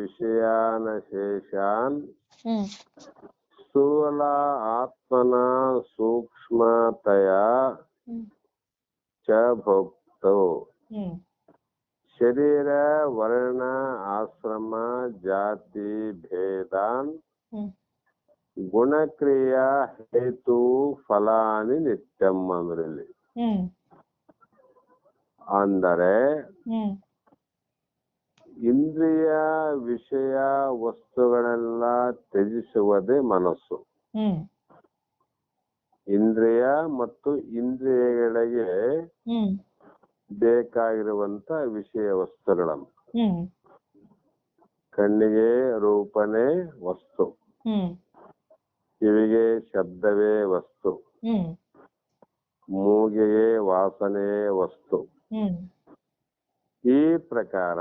ವಿಷಯಾನಶೇಷಾನ್ ಸ್ಥೂಲ ಆತ್ಮನ ಸೂಕ್ಷ್ಮತೆಯ ಚ ಭೋಕ್ತೋ ಶರೀರ ವರ್ಣ ಆಶ್ರಮ ಜಾತಿ ಭೇದಾನ್ ಗುಣಕ್ರಿಯಾ ಹೇತು ಫಲಾನಿ ನಿತ್ಯಂ ಅಂದ್ರಲ್ಲಿ ಅಂದರೆ ಇಂದ್ರಿಯ ವಿಷಯ ವಸ್ತುಗಳೆಲ್ಲ ತ್ಯಜಿಸುವುದೇ ಮನಸ್ಸು. ಇಂದ್ರಿಯ ಮತ್ತು ಇಂದ್ರಿಯಗಳಿಗೆ ಬೇಕಾಗಿರುವಂತ ವಿಷಯ ವಸ್ತುಗಳನ್ನು, ಕಣ್ಣಿಗೆ ರೂಪನೇ ವಸ್ತು, ಕಿವಿಗೆ ಶಬ್ದವೇ ವಸ್ತು, ಮೂಗಿಗೆ ವಾಸನೆ ವಸ್ತು. ಈ ಪ್ರಕಾರ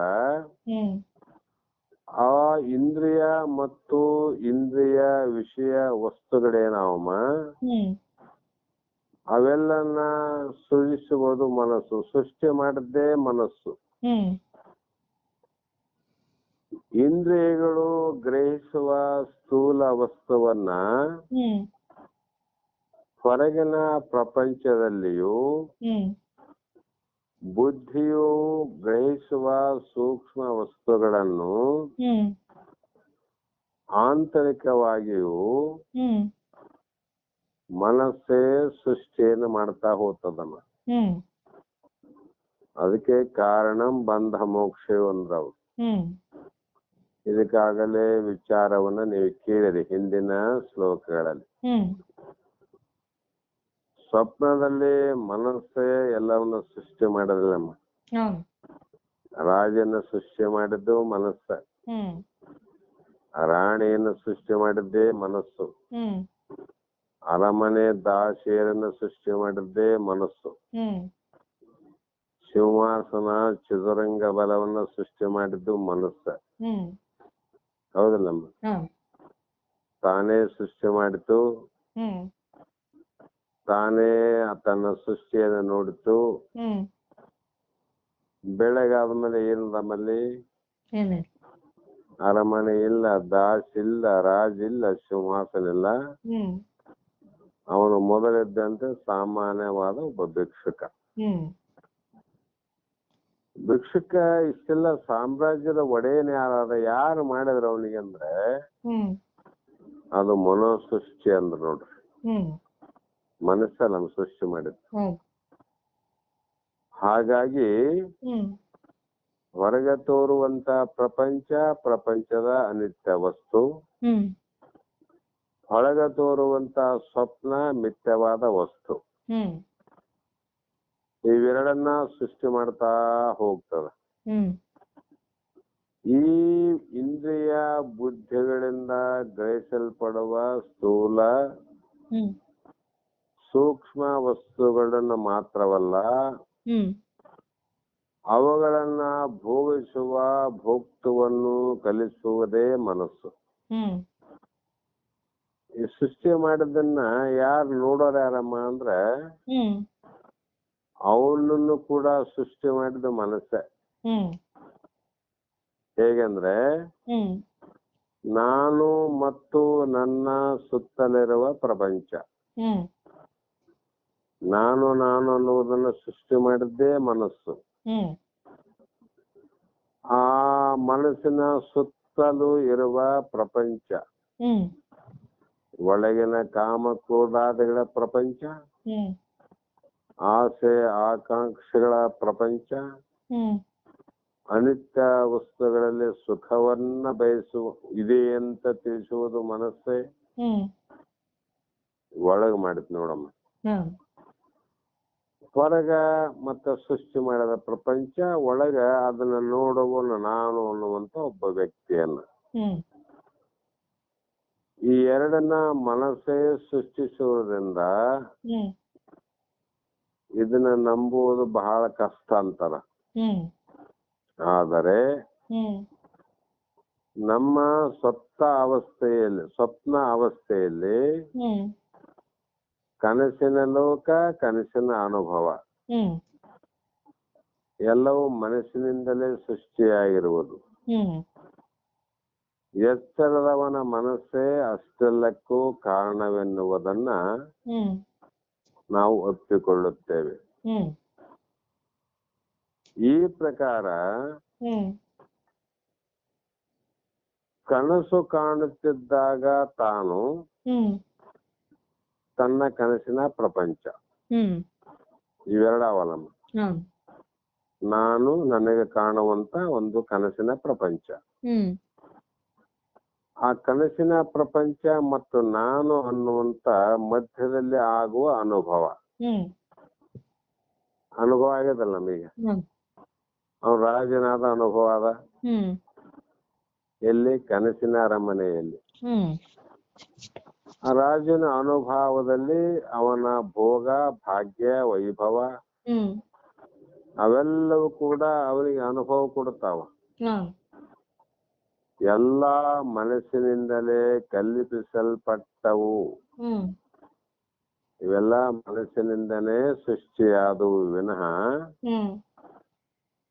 ಆ ಇಂದ್ರಿಯ ಮತ್ತು ಇಂದ್ರಿಯ ವಿಷಯ ವಸ್ತುಗಳೇನಾವಮ್ಮ ಅವೆಲ್ಲನ ಸೃಜಿಸುವುದು ಮನಸ್ಸು, ಸೃಷ್ಟಿ ಮಾಡಿದ್ದೇ ಮನಸ್ಸು. ಇಂದ್ರಿಯಗಳು ಗ್ರಹಿಸುವ ಸ್ಥೂಲ ವಸ್ತುವನ್ನ ಹೊರಗಿನ ಪ್ರಪಂಚದಲ್ಲಿಯೂ ಬುದ್ಧಿಯು ಗ್ರಹಿಸುವ ಸೂಕ್ಷ್ಮ ವಸ್ತುಗಳನ್ನು ಆಂತರಿಕವಾಗಿಯೂ ಮನಸ್ಸೇ ಸೃಷ್ಟಿಯನ್ನು ಮಾಡ್ತಾ ಹೋಗ್ತದಮ್ಮ. ಅದಕ್ಕೆ ಕಾರಣಂ ಬಂಧ ಮೋಕ್ಷ ಅಂದ್ರವ್ರು. ಇದಕ್ಕಾಗಲೇ ವಿಚಾರವನ್ನ ನೀವು ಕೇಳಿರಿ ಹಿಂದಿನ ಶ್ಲೋಕಗಳಲ್ಲಿ. ಸ್ವಪ್ನದಲ್ಲಿ ಮನಸ್ಸೇ ಎಲ್ಲವನ್ನ ಸೃಷ್ಟಿ ಮಾಡೋದಿಲ್ಲಮ್ಮ. ರಾಜನ ಸೃಷ್ಟಿ ಮಾಡಿದ್ದು ಮನಸ್ಸ, ರಾಣಿಯನ್ನು ಸೃಷ್ಟಿ ಮಾಡಿದ್ದೇ ಮನಸ್ಸು, ಅರಮನೆ ದಾಸಿಯರನ್ನು ಸೃಷ್ಟಿ ಮಾಡಿದ್ದೇ ಮನಸ್ಸು, ಸಿಂಹಾಸನ ಚದುರಂಗ ಬಲವನ್ನ ಸೃಷ್ಟಿ ಮಾಡಿದ್ದು ಮನಸ್ಸ. ಹೌದಲ್ಲಮ್ಮ? ತಾನೇ ಸೃಷ್ಟಿ ಮಾಡಿತು, ತಾನೇ ತನ್ನ ಸೃಷ್ಟಿಯನ್ನು ನೋಡಿತು. ಬೆಳಗಾದ್ಮೇಲೆ ಏನು ನಮ್ಮಲ್ಲಿ ಅರಮನೆ ಇಲ್ಲ, ದಾಸ್ ಇಲ್ಲ, ರಾಜ್ ಇಲ್ಲ, ಸಿಂಹಾಸನ ಇಲ್ಲ. ಅವನು ಮೊದಲಿದ್ದಂತೆ ಸಾಮಾನ್ಯವಾದ ಒಬ್ಬ ಭಿಕ್ಷುಕ. ಭಿಕ್ಷುಕ ಇಷ್ಟೆಲ್ಲ ಸಾಮ್ರಾಜ್ಯದ ಒಡೆಯನ್ ಯಾರು ಮಾಡಿದ್ರು ಅವನಿಗೆ ಅಂದ್ರೆ ಅದು ಮನೋಸೃಷ್ಟಿ ಅಂದ್ರ ನೋಡ್ರಿ. ಮನಸ್ಸ ನಮ್ ಸೃಷ್ಟಿ ಮಾಡಿದ್ರು. ಹಾಗಾಗಿ ಹೊರಗೆ ತೋರುವಂತ ಪ್ರಪಂಚ ಪ್ರಪಂಚದ ಅನಿತ್ಯ ವಸ್ತು, ಒಳಗೆ ತೋರುವಂತ ಸ್ವಪ್ನ ಮಿಥ್ಯವಾದ ವಸ್ತು. ಇವೆರಡನ್ನ ಸೃಷ್ಟಿ ಮಾಡ್ತಾ ಹೋಗ್ತದ. ಈ ಇಂದ್ರಿಯ ಬುದ್ಧಿಗಳಿಂದ ಗ್ರಹಿಸಲ್ಪಡುವ ಸ್ಥೂಲ ಸೂಕ್ಷ್ಮ ವಸ್ತುಗಳನ್ನ ಮಾತ್ರವಲ್ಲ, ಅವುಗಳನ್ನ ಭೋಗಿಸುವ ಭೋಕ್ತವನ್ನು ಕಲಿಸುವುದೇ ಮನಸ್ಸು. ಈ ಸೃಷ್ಟಿ ಮಾಡಿದ್ದನ್ನ ಯಾರು ನೋಡೋರು ಯಾರಮ್ಮ ಅಂದ್ರೆ ಅವನನ್ನು ಕೂಡ ಸೃಷ್ಟಿ ಮಾಡಿದ ಮನಸ್ಸೇ. ಹೇಗೆಂದ್ರೆ ನಾನು ಮತ್ತು ನನ್ನ ಸುತ್ತಲಿರುವ ಪ್ರಪಂಚ, ನಾನು ನಾನು ಅನ್ನುವುದನ್ನು ಸೃಷ್ಟಿ ಮಾಡಿದ್ದೇ ಮನಸ್ಸು. ಆ ಮನಸ್ಸಿನ ಸುತ್ತಲೂ ಇರುವ ಪ್ರಪಂಚ, ಒಳಗಿನ ಕಾಮ ಕ್ರೋಧಾದಿಗಳ ಪ್ರಪಂಚ, ಆಸೆ ಆಕಾಂಕ್ಷೆಗಳ ಪ್ರಪಂಚ, ಅನಿತ್ಯ ವಸ್ತುಗಳಲ್ಲಿ ಸುಖವನ್ನ ಬಯಸುವ ಇದೆ ಅಂತ ತಿಳಿಸುವುದು ಮನಸ್ಸೇ. ಒಳಗ್ ಮಾಡಿತ್ ನೋಡಮ್ಮ. ಹೊರಗ ಮತ್ತೆ ಸೃಷ್ಟಿ ಮಾಡಿದ ಪ್ರಪಂಚ, ಒಳಗ ಅದನ್ನ ನೋಡುವನು ನಾನು ಅನ್ನುವಂತ ಒಬ್ಬ ವ್ಯಕ್ತಿಯನ್ನ. ಈ ಎರಡನ್ನ ಮನಸ್ಸೇ ಸೃಷ್ಟಿಸುವುದರಿಂದ ಇದನ್ನ ನಂಬುವುದು ಬಹಳ ಕಷ್ಟ ಅಂತಾರ. ಆದರೆ ನಮ್ಮ ಸ್ವಪ್ನ ಅವಸ್ಥೆಯಲ್ಲಿ ಕನಸಿನ ಲೋಕ, ಕನಸಿನ ಅನುಭವ ಎಲ್ಲವೂ ಮನಸ್ಸಿನಿಂದಲೇ ಸೃಷ್ಟಿಯಾಗಿರುವುದು. ಎಚ್ಚರದವನ ಮನಸ್ಸೇ ಅಷ್ಟೆಲ್ಲಕ್ಕೂ ಕಾರಣವೆನ್ನುವುದನ್ನ ನಾವು ಒಪ್ಪಿಕೊಳ್ಳುತ್ತೇವೆ. ಈ ಪ್ರಕಾರ ಕನಸು ಕಾಣುತ್ತಿದ್ದಾಗ ತಾನು ತನ್ನ ಕನಸಿನ ಪ್ರಪಂಚ ಇವೆರಡವಲಂಬ. ನಾನು ನನಗೆ ಕಾಣುವಂತ ಒಂದು ಕನಸಿನ ಪ್ರಪಂಚ, ಆ ಕನಸಿನ ಪ್ರಪಂಚ ಮತ್ತು ನಾನು ಅನ್ನುವಂತ ಮಧ್ಯದಲ್ಲಿ ಆಗುವ ಅನುಭವ ಆಗ್ಯದಲ್ಲ ನಮೀಗ. ಅವ್ನು ರಾಜನಾದ ಅನುಭವ ಅದ ಎಲ್ಲಿ? ಕನಸಿನ ಅರಮನೆಯಲ್ಲಿ. ಆ ರಾಜನ ಅನುಭವದಲ್ಲಿ ಅವನ ಭೋಗ ಭಾಗ್ಯ ವೈಭವ ಅವೆಲ್ಲವೂ ಕೂಡ ಅವನಿಗೆ ಅನುಭವ ಕೊಡುತ್ತಾವ. ಎಲ್ಲಾ ಮನಸ್ಸಿನಿಂದಲೇ ಕಲ್ಪಿಸಲ್ಪಟ್ಟವು. ಇವೆಲ್ಲ ಮನಸ್ಸಿನಿಂದನೇ ಸೃಷ್ಟಿಯಾದವು ವಿನಃ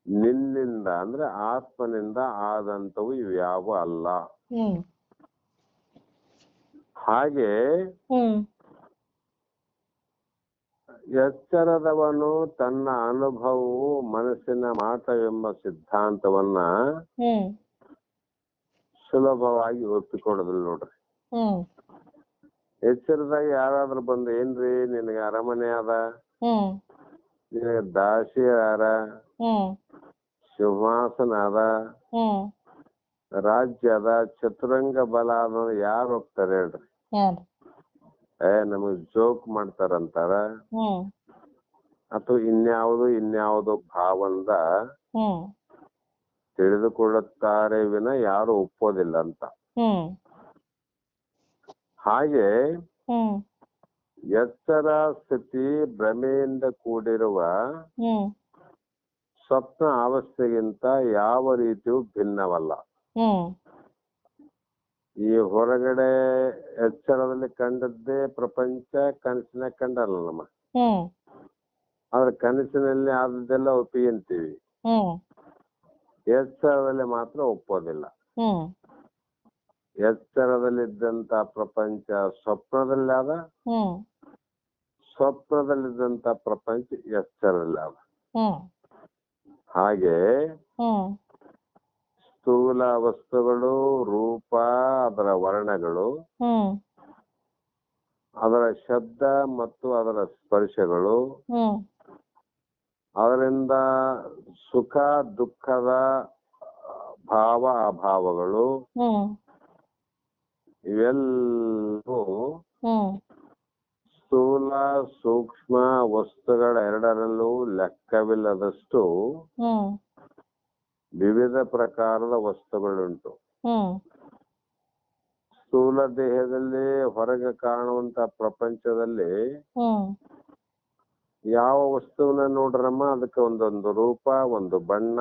ನಿನ್ನಿಂದ ಅಂದ್ರೆ ಆತ್ಮನಿಂದ ಆದಂತವು ಇವ್ಯಾವ ಅಲ್ಲ. ಹಾಗೆ ಎಚ್ಚರದವನು ತನ್ನ ಅನುಭವವು ಮನಸ್ಸಿನ ಮಾಟವೆಂಬ ಸಿದ್ಧಾಂತವನ್ನ ಸುಲಭವಾಗಿ ಒಪ್ಪಿಕೊಳ್ಳೋದಿಲ್ಲ ನೋಡ್ರಿ. ಎಚ್ಚರದಾಗ ಯಾರಾದ್ರೂ ಬಂದು ಏನ್ರಿ ನಿನಗೆ ಅರಮನೆ ಅದ, ನಿನಗೆ ದಾಸಿ ಯಾರ, ಸಿಂಹಾಸನ ಅದ, ರಾಜ್ಯ ಅದ, ಚತುರಂಗ ಬಲ ಅದ, ಯಾರು ಹೋಗ್ತಾರೆ ಹೇಳ್ರಿ? ನಮಗ್ ಜೋಕ್ ಮಾಡ್ತಾರಂತಾರ ಅಥವಾ ಇನ್ಯಾವುದೋ ಭಾವದಿಂದ ತಿಳಿದುಕೊಳ್ಳುತ್ತಾರೆ ವಿನ ಯಾರು ಒಪ್ಪೋದಿಲ್ಲ ಅಂತ. ಹಾಗೆ ಎಚ್ಚರ ಸ್ಥಿತಿ ಭ್ರಮೆಯಿಂದ ಕೂಡಿರುವ ಸ್ವಪ್ನ ಅವಸ್ಥೆಗಿಂತ ಯಾವ ರೀತಿಯೂ ಭಿನ್ನವಲ್ಲ. ಈ ಹೊರಗಡೆ ಎಚ್ಚರದಲ್ಲಿ ಕಂಡದ್ದೇ ಪ್ರಪಂಚ ಕನಸಿನ ಕಂಡಲ್ಲ ನಮ್ಮ. ಆದ್ರೆ ಕನಸಿನಲ್ಲಿ ಆದದ್ದೆಲ್ಲ ಒಪ್ಪಿಗೆಂತೀವಿ, ಎಚ್ಚರದಲ್ಲಿ ಮಾತ್ರ ಒಪ್ಪೋದಿಲ್ಲ. ಎಚ್ಚರದಲ್ಲಿದ್ದಂತ ಪ್ರಪಂಚ ಸ್ವಪ್ನದಲ್ಲಿ ಆದ, ಸ್ವಪ್ನದಲ್ಲಿದ್ದಂತ ಪ್ರಪಂಚ ಎಚ್ಚರದಲ್ಲಿ ಆದ. ಹಾಗೆ ಸ್ಥೂಲ ವಸ್ತುಗಳು, ರೂಪ, ಅದರ ವರ್ಣಗಳು, ಅದರ ಶಬ್ದ ಮತ್ತು ಅದರ ಸ್ಪರ್ಶಗಳು, ಅದರಿಂದ ಸುಖ ದುಃಖದ ಭಾವ ಅಭಾವಗಳು ಇವೆಲ್ಲವೂ ಸ್ಥೂಲ ಸೂಕ್ಷ್ಮ ವಸ್ತುಗಳ ಎರಡರಲ್ಲೂ ಲೆಕ್ಕವಿಲ್ಲದಷ್ಟು ವಿವಿಧ ಪ್ರಕಾರದ ವಸ್ತುಗಳುಂಟು. ಸ್ಥೂಲ ದೇಹದಲ್ಲಿ ಹೊರಗೆ ಕಾಣುವಂತ ಪ್ರಪಂಚದಲ್ಲಿ ಯಾವ ವಸ್ತುವನ್ನ ನೋಡ್ರಮ್ಮ ಅದಕ್ಕೆ ಒಂದೊಂದು ರೂಪ, ಒಂದು ಬಣ್ಣ,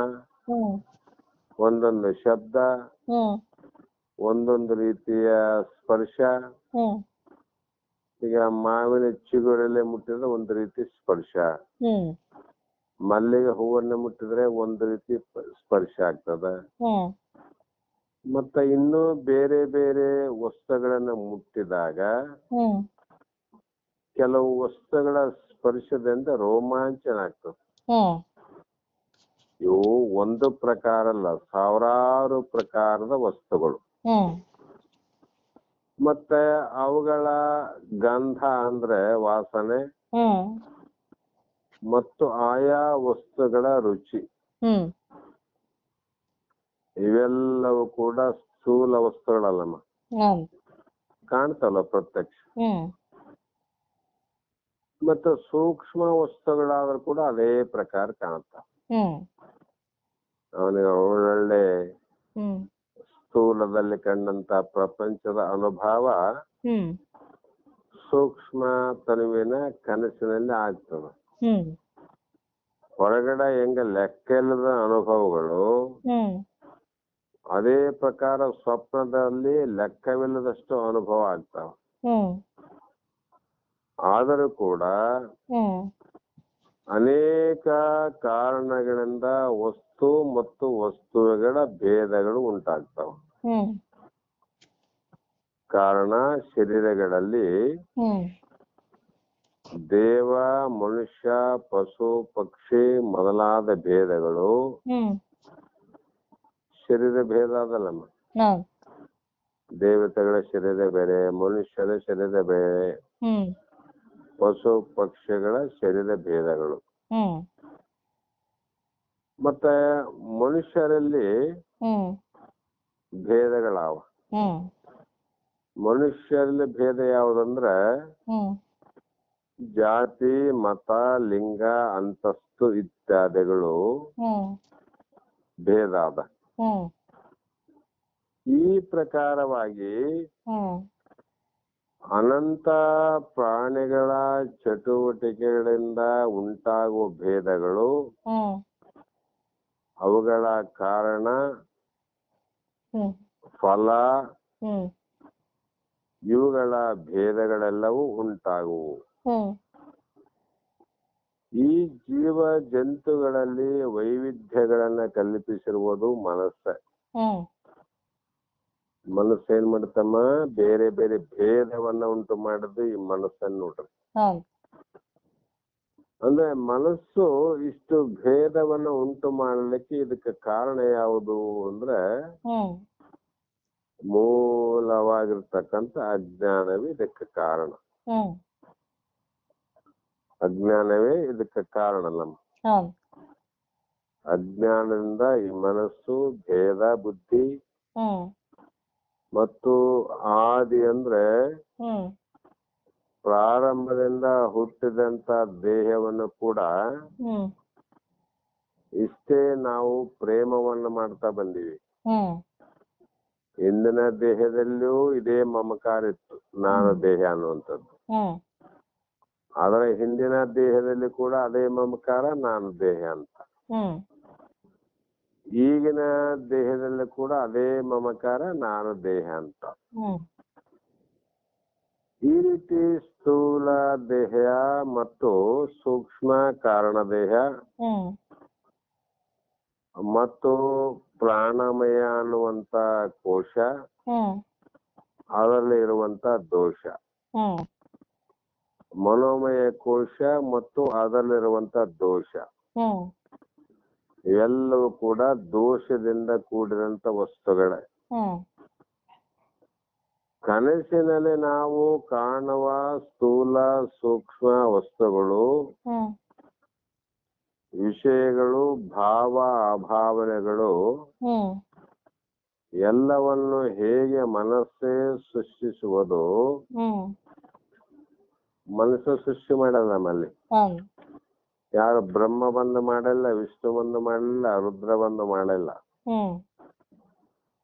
ಒಂದೊಂದು ಶಬ್ದ, ಒಂದೊಂದು ರೀತಿಯ ಸ್ಪರ್ಶ. ಈಗ ಮಾವಿನ ಚಿಗುರಲ್ಲೇ ಮುಟ್ಟಿದ್ರೆ ಒಂದು ರೀತಿ ಸ್ಪರ್ಶ, ಮಲ್ಲಿಗೆ ಹೂವನ್ನ ಮುಟ್ಟಿದ್ರೆ ಒಂದು ರೀತಿ ಸ್ಪರ್ಶ ಆಗ್ತದ. ಮತ್ತೆ ಇನ್ನು ಬೇರೆ ಬೇರೆ ವಸ್ತುಗಳನ್ನ ಮುಟ್ಟಿದಾಗ ಕೆಲವು ವಸ್ತುಗಳ ಸ್ಪರ್ಶದಿಂದ ರೋಮಾಂಚನ ಆಗ್ತದೆ. ಇವು ಒಂದು ಪ್ರಕಾರ ಅಲ್ಲ, ಸಾವಿರಾರು ಪ್ರಕಾರದ ವಸ್ತುಗಳು. ಮತ್ತೆ ಅವುಗಳ ಗಂಧ ಅಂದ್ರೆ ವಾಸನೆ ಮತ್ತು ಆಯಾ ವಸ್ತುಗಳ ರುಚಿ ಇವೆಲ್ಲವೂ ಕೂಡ ಸ್ಥೂಲ ವಸ್ತುಗಳಲ್ಲಮ್ಮ, ಕಾಣ್ತಲ್ಲ ಪ್ರತ್ಯಕ್ಷ. ಮತ್ತೆ ಸೂಕ್ಷ್ಮ ವಸ್ತುಗಳಾದ್ರೂ ಕೂಡ ಅದೇ ಪ್ರಕಾರ ಕಾಣುತ್ತ. ಅವನಿಗೆ ಒಳ್ಳೆ ಸ್ಥೂಲದಲ್ಲಿ ಕಂಡಂತ ಪ್ರಪಂಚದ ಅನುಭವ ಸೂಕ್ಷ್ಮ ತನುವಿನ ಕನಸಿನಲ್ಲಿ ಆಗ್ತದೆ. ಹೊರಗಡೆ ಹೆಂಗ ಲೆಕ್ಕ ಇಲ್ಲದ ಅನುಭವಗಳು ಅದೇ ಪ್ರಕಾರ ಸ್ವಪ್ನದಲ್ಲಿ ಲೆಕ್ಕವಿಲ್ಲದಷ್ಟು ಅನುಭವ ಆಗ್ತಾವ. ಆದರೂ ಕೂಡ ಅನೇಕ ಕಾರಣಗಳಿಂದ ವಸ್ತು ಮತ್ತು ವಸ್ತುಗಳ ಭೇದಗಳು ಉಂಟಾಗ್ತಾವ. ಕಾರಣ ಶರೀರಗಳಲ್ಲಿ ದೇವ, ಮನುಷ್ಯ, ಪಶು, ಪಕ್ಷಿ ಮೊದಲಾದ ಭೇದಗಳು ಶರೀರ ಭೇದ ಅದಲ್ಲಮ್ಮ. ದೇವತೆಗಳ ಶರೀರ ಬೇರೆ, ಮನುಷ್ಯರ ಶರೀರ ಬೇರೆ, ಪಶು ಪಕ್ಷಿಗಳ ಶರೀರ ಭೇದಗಳು. ಮತ್ತೆ ಮನುಷ್ಯರಲ್ಲಿ ಭೇದಗಳಾವ. ಮನುಷ್ಯರಲ್ಲಿ ಭೇದ ಯಾವುದಂದ್ರ ಜಾತಿ, ಮತ, ಲಿಂಗ, ಅಂತಸ್ತು ಇತ್ಯಾದಿಗಳು ಭೇದ ಅದ. ಈ ಪ್ರಕಾರವಾಗಿ ಅನಂತ ಪ್ರಾಣಿಗಳ ಚಟುವಟಿಕೆಗಳಿಂದ ಉಂಟಾಗುವ ಭೇದಗಳು, ಅವುಗಳ ಕಾರಣ, ಫಲ, ಇವುಗಳ ಭೇದಗಳೆಲ್ಲವೂ ಉಂಟಾಗುವು. ಈ ಜೀವ ಜಂತುಗಳಲ್ಲಿ ವೈವಿಧ್ಯಗಳನ್ನ ಕಲ್ಪಿಸಿರುವುದು ಮನಸ್ಸು. ಮನಸ್ಸು ಏನ್ ಮಾಡ್ತಮ್ಮ, ಬೇರೆ ಬೇರೆ ಭೇದವನ್ನ ಉಂಟು ಮಾಡಿದ್ದು ಈ ಮನಸ್ಸನ್ನು ನೋಡ್ರಿ. ಅಂದ್ರೆ ಮನಸ್ಸು ಇಷ್ಟು ಭೇದವನ್ನ ಉಂಟು ಮಾಡಲಿಕ್ಕೆ ಇದಕ್ಕೆ ಕಾರಣ ಯಾವುದು ಅಂದ್ರೆ ಮೂಲವಾಗಿರ್ತಕ್ಕಂಥ ಅಜ್ಞಾನವೇ ಇದಕ್ಕೆ ಕಾರಣ. ಅಜ್ಞಾನವೇ ಇದಕ್ಕೆ ಕಾರಣ. ನಮ್ಮ ಅಜ್ಞಾನದಿಂದ ಈ ಮನಸ್ಸು ಭೇದ ಬುದ್ಧಿ ಮತ್ತು ಆದಿ ಅಂದ್ರೆ ಪ್ರಾರಂಭದಿಂದ ಹುಟ್ಟಿದಂತ ದೇಹವನ್ನು ಕೂಡ ಇಷ್ಟೇ ನಾವು ಪ್ರೇಮವನ್ನು ಮಾಡ್ತಾ ಬಂದೀವಿ. ಹಿಂದಿನ ದೇಹದಲ್ಲಿಯೂ ಇದೇ ಮಮಕಾರ ಇತ್ತು, ನಾನು ದೇಹ ಅನ್ನುವಂಥದ್ದು. ಆದ್ರೆ ಹಿಂದಿನ ದೇಹದಲ್ಲಿ ಕೂಡ ಅದೇ ಮಮಕಾರ, ನಾನು ದೇಹ ಅಂತ. ಈಗಿನ ದೇಹದಲ್ಲಿ ಕೂಡ ಅದೇ ಮಮಕಾರ, ನಾನು ದೇಹ ಅಂತ. ಈ ರೀತಿ ಸ್ಥೂಲ ದೇಹ ಮತ್ತು ಸೂಕ್ಷ್ಮ ಕಾರಣ ದೇಹ ಮತ್ತು ಪ್ರಾಣಮಯ ಅನ್ನುವಂತ ಕೋಶ, ಅದರಲ್ಲಿ ಇರುವಂತ ದೋಷ, ಮನೋಮಯ ಕೋಶ ಮತ್ತು ಅದರಲ್ಲಿರುವಂತ ದೋಷ, ಇವೆಲ್ಲವೂ ಕೂಡ ದೋಷದಿಂದ ಕೂಡಿದಂತ ವಸ್ತುಗಳೇ. ಕನಸಿನಲ್ಲಿ ನಾವು ಕಾಣುವ ಸ್ಥೂಲ ಸೂಕ್ಷ್ಮ ವಸ್ತುಗಳು, ವಿಷಯಗಳು, ಭಾವ ಅಭಾವನೆಗಳು ಎಲ್ಲವನ್ನು ಹೇಗೆ ಮನಸ್ಸೇ ಸೃಷ್ಟಿಸುವುದು. ಮನಸ್ಸು ಸೃಷ್ಟಿ ಮಾಡಲ್ಲ ನಮ್ಮಲ್ಲಿ. ಯಾರು ಬ್ರಹ್ಮ ಬಂದು ಮಾಡಲ್ಲ, ವಿಷ್ಣು ಬಂದು ಮಾಡಲ್ಲ, ರುದ್ರ ಬಂದು ಮಾಡಲ್ಲ,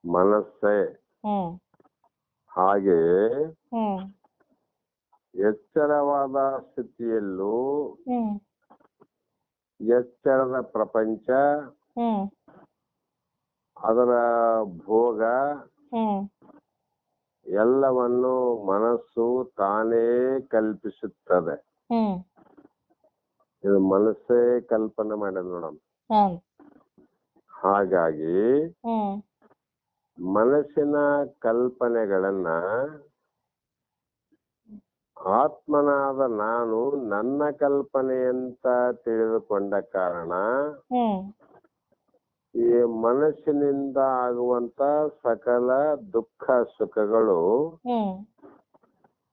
ಮನಸ್ಸೇ. ಹಾಗೆಯೇ ಎಚ್ಚರವಾದ ಸ್ಥಿತಿಯಲ್ಲೂ ಎಚ್ಚರದ ಪ್ರಪಂಚ, ಅದರ ಭೋಗ ಎಲ್ಲವನ್ನು ಮನಸ್ಸು ತಾನೇ ಕಲ್ಪಿಸುತ್ತದೆ. ಇದು ಮನಸ್ಸೇ ಕಲ್ಪನೆ ಮಾಡಿದ ನೋಡಮ್ಮ. ಹಾಗಾಗಿ ಮನಸ್ಸಿನ ಕಲ್ಪನೆಗಳನ್ನ ಆತ್ಮನಾದ ನಾನು ನನ್ನ ಕಲ್ಪನೆ ಅಂತ ತಿಳಿದುಕೊಂಡ ಕಾರಣ ಈ ಮನಸ್ಸಿನಿಂದ ಆಗುವಂತ ಸಕಲ ದುಃಖ ಸುಖಗಳು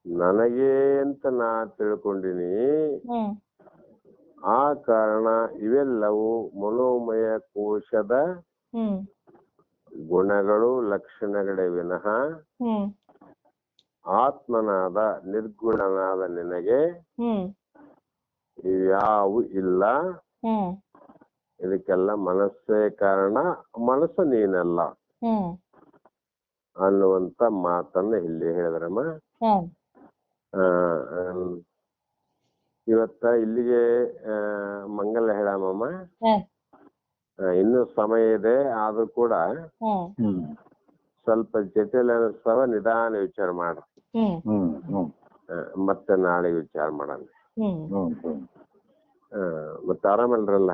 ನನಗೇ ಅಂತ ನಾ ತಿಳ್ಕೊಂಡಿನಿ. ಆ ಕಾರಣ ಇವೆಲ್ಲವೂ ಮನೋಮಯ ಕೋಶದ ಗುಣಗಳು, ಲಕ್ಷಣಗಳೇ ವಿನಃ ಆತ್ಮನಾದ ನಿರ್ಗುಣನಾದ ನಿನಗೆ ಇವ್ಯಾವು ಇಲ್ಲ. ಇದಕ್ಕೆಲ್ಲ ಮನಸ್ಸೇ ಕಾರಣ, ಮನಸ್ಸು ನೀನಲ್ಲ ಅನ್ನುವಂತ ಮಾತನ್ನ ಇಲ್ಲಿ ಹೇಳಿದ್ರಮ್ಮ. ಇವತ್ತ ಇಲ್ಲಿಗೆ ಮಂಗಲ ಹೇಳಮ್ಮ. ಇನ್ನು ಸಮಯ ಇದೆ, ಆದ್ರೂ ಕೂಡ ಸ್ವಲ್ಪ ಜಟಿಲ ಅನಿಸ್ತಾವ, ನಿಧಾನ ವಿಚಾರ ಮಾಡ್ರಿ. ಮತ್ತೆ ನಾಳೆ ವಿಚಾರ ಮಾಡೋಣ. ಮತ್ತೆ ಆರಾಮಲ್ರಲ್ಲ?